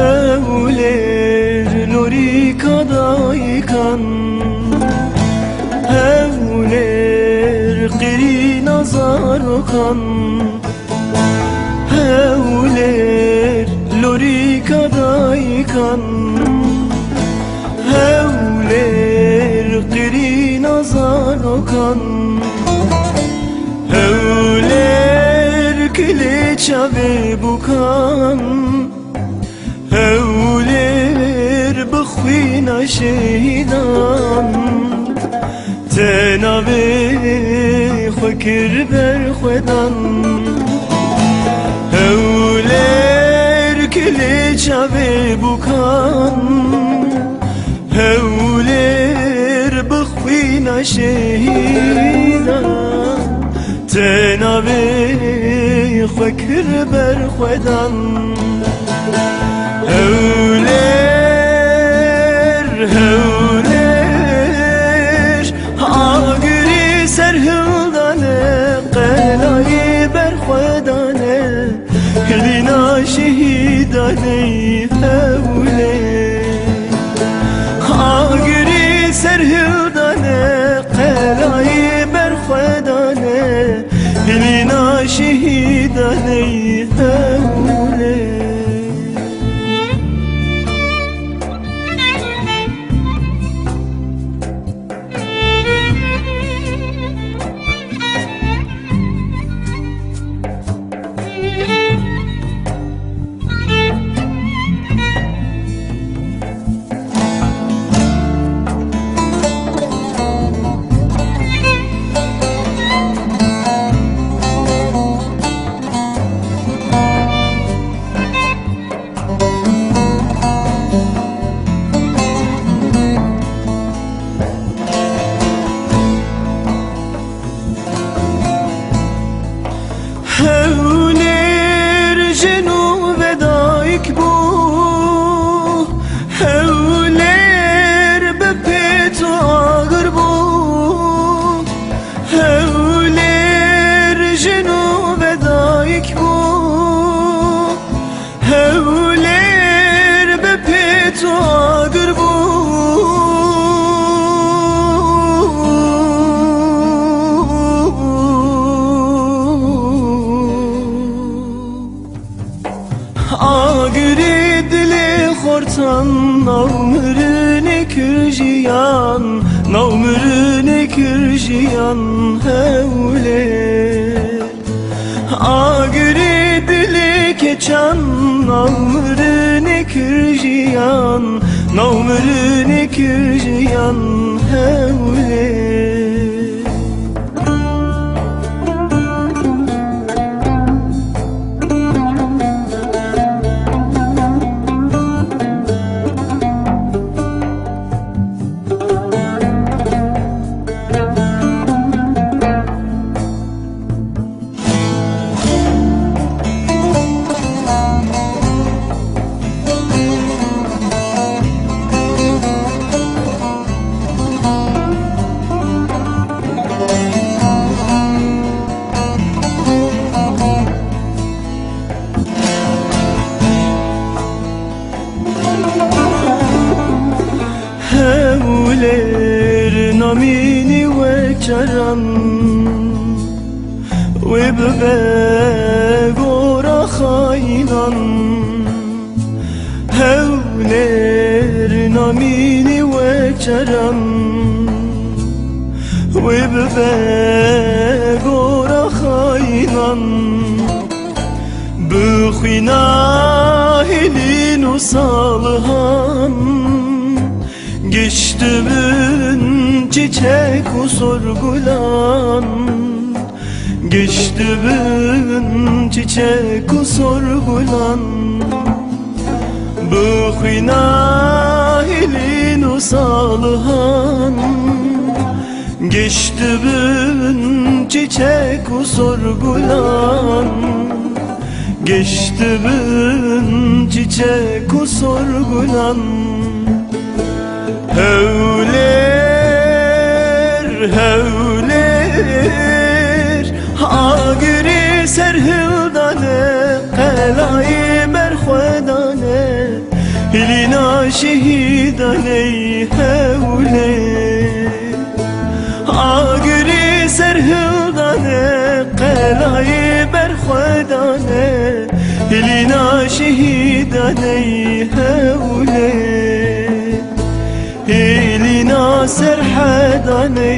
Hevler lorikadaykan, hevler qiri nazarokan, hevler lorikadaykan, hevler qiri nazarokan, hevler kiliçave bukan, hevler bixwîna şehîdan, tenavê xwe kir ber xwedan. Hewler kilîçavê bûkan, hewler bixwîna şehîdan, tenavê xwe kir ber xwedan. Hewler, hewler, agirî serhildane, qelayê berxwedane, hilîna şehîdane. Hewler, agirî serhildane, qelayê berxwedane, hilîna şehîdane. Hewler. Hewler jinû vedayek bû, hewler bi pêt û agir bû, hewler jinû vedayek bû, hewler bi pêt û agir bû. Agirî dilê xortan, nav mirinê kir jiyan, nav mirinê kir jiyan. Hewler, agirî dilê keçan, nav mirinê kir jiyan, nav mirinê kir jiyan. Hewler. Hewler namînî wek caran, wê bibe gora xayînan. Hewler namînî wek caran, wê bibe gora xayînan. Bixwîna hilîn û salihan, geçtimin çiçek u sorgulan, geçtimin çiçek u sorgulan. Bixwîna hilîn û salihan, geçtimin çiçek u sorgulan, geçtimin çiçek u sorgulan. Hewler هولر آگری سرهلدانه قلعی برخودانه هلینا شهیدانه هولر آگری سرهلدانه قلعی برخودانه هلینا شهیدانه هولر هلینا سرحدانه